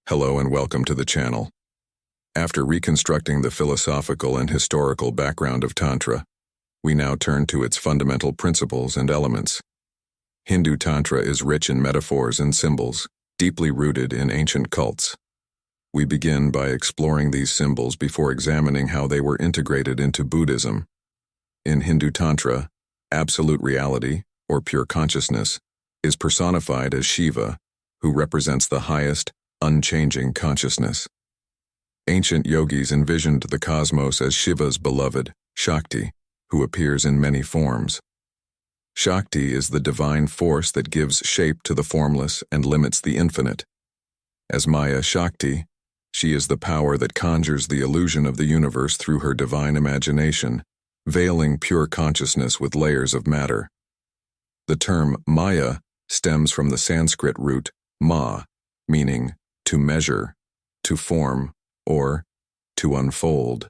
Hello and welcome to the channel. After reconstructing the philosophical and historical background of Tantra, we now turn to its fundamental principles and elements. Hindu Tantra is rich in metaphors and symbols, deeply rooted in ancient cults. We begin by exploring these symbols before examining how they were integrated into Buddhism. In Hindu Tantra, absolute reality, or pure consciousness, is personified as Shiva, who represents the highest, unchanging consciousness. Ancient yogis envisioned the cosmos as Shiva's beloved, Shakti, who appears in many forms. Shakti is the divine force that gives shape to the formless and limits the infinite. As Maya Shakti, she is the power that conjures the illusion of the universe through her divine imagination, veiling pure consciousness with layers of matter. The term Maya stems from the Sanskrit root ma, meaning to measure, to form, or to unfold.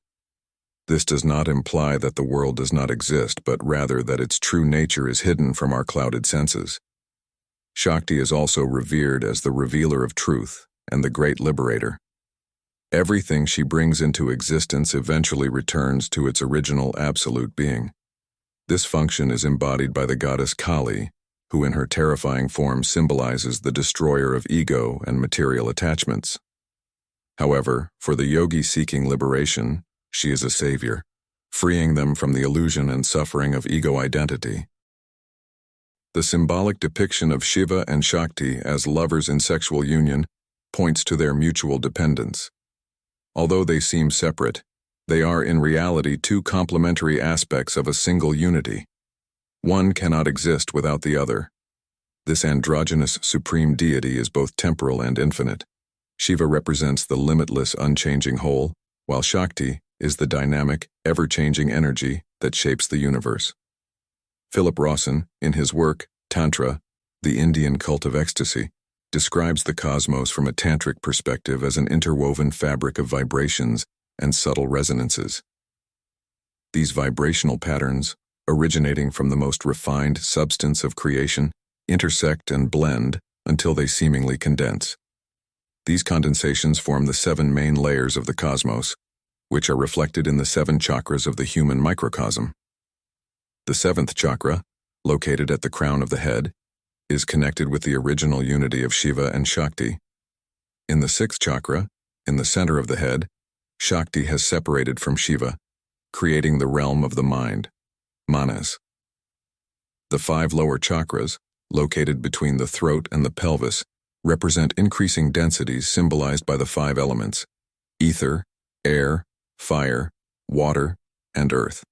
This does not imply that the world does not exist, but rather that its true nature is hidden from our clouded senses. Shakti is also revered as the revealer of truth and the great liberator. Everything she brings into existence eventually returns to its original absolute being. This function is embodied by the goddess Kali, who in her terrifying form symbolizes the destroyer of ego and material attachments. However, for the yogi seeking liberation, she is a savior, freeing them from the illusion and suffering of ego identity. The symbolic depiction of Shiva and Shakti as lovers in sexual union points to their mutual dependence. Although they seem separate, they are in reality two complementary aspects of a single unity. One cannot exist without the other. This androgynous supreme deity is both temporal and infinite. Shiva represents the limitless, unchanging whole, while Shakti is the dynamic, ever-changing energy that shapes the universe. Philip Rawson, in his work, Tantra, the Indian Cult of Ecstasy, describes the cosmos from a tantric perspective as an interwoven fabric of vibrations and subtle resonances. These vibrational patterns, originating from the most refined substance of creation, intersect and blend until they seemingly condense. These condensations form the 7 main layers of the cosmos, which are reflected in the 7 chakras of the human microcosm. The 7th chakra, located at the crown of the head, is connected with the original unity of Shiva and Shakti. In the 6th chakra, in the center of the head, Shakti has separated from Shiva, creating the realm of the mind, manas. The 5 lower chakras, located between the throat and the pelvis, represent increasing densities symbolized by the 5 elements: ether, air, fire, water, and earth.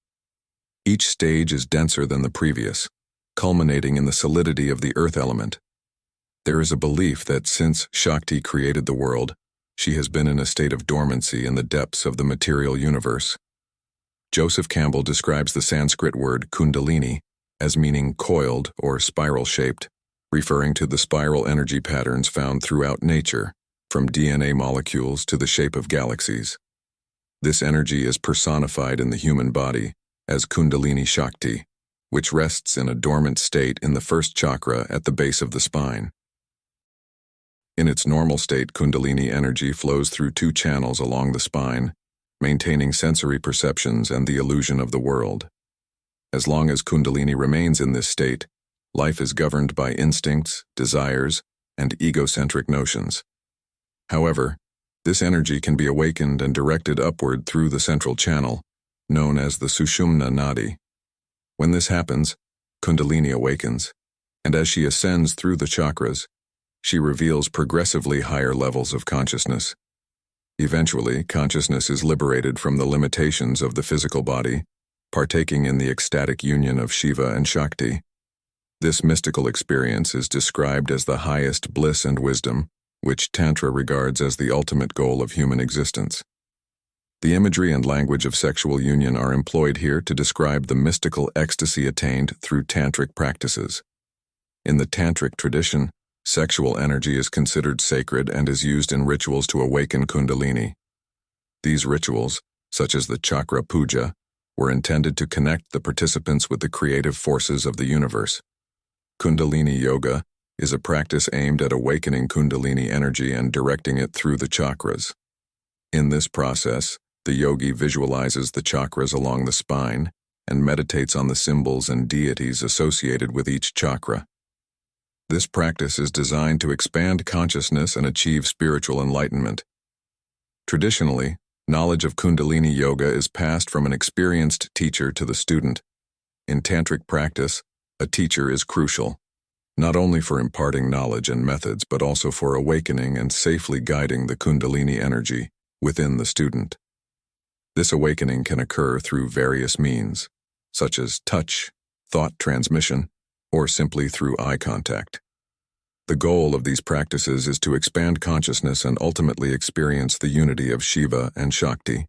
Each stage is denser than the previous, culminating in the solidity of the earth element. There is a belief that since Shakti created the world, she has been in a state of dormancy in the depths of the material universe. Joseph Campbell describes the Sanskrit word Kundalini as meaning coiled or spiral-shaped, referring to the spiral energy patterns found throughout nature, from DNA molecules to the shape of galaxies. This energy is personified in the human body as Kundalini Shakti, which rests in a dormant state in the 1st chakra at the base of the spine. In its normal state, Kundalini energy flows through 2 channels along the spine, maintaining sensory perceptions and the illusion of the world. As long as Kundalini remains in this state, life is governed by instincts, desires, and egocentric notions. However, this energy can be awakened and directed upward through the central channel, known as the Sushumna Nadi. When this happens, Kundalini awakens, and as she ascends through the chakras, she reveals progressively higher levels of consciousness. Eventually, consciousness is liberated from the limitations of the physical body, partaking in the ecstatic union of Shiva and Shakti. This mystical experience is described as the highest bliss and wisdom, which Tantra regards as the ultimate goal of human existence. The imagery and language of sexual union are employed here to describe the mystical ecstasy attained through tantric practices. In the tantric tradition, sexual energy is considered sacred and is used in rituals to awaken Kundalini. These rituals, such as the chakra puja, were intended to connect the participants with the creative forces of the universe. Kundalini yoga is a practice aimed at awakening Kundalini energy and directing it through the chakras. In this process, the yogi visualizes the chakras along the spine and meditates on the symbols and deities associated with each chakra. This practice is designed to expand consciousness and achieve spiritual enlightenment. Traditionally, knowledge of Kundalini yoga is passed from an experienced teacher to the student. In tantric practice, a teacher is crucial, not only for imparting knowledge and methods, but also for awakening and safely guiding the Kundalini energy within the student. This awakening can occur through various means, such as touch, thought transmission, or simply through eye contact. The goal of these practices is to expand consciousness and ultimately experience the unity of Shiva and Shakti,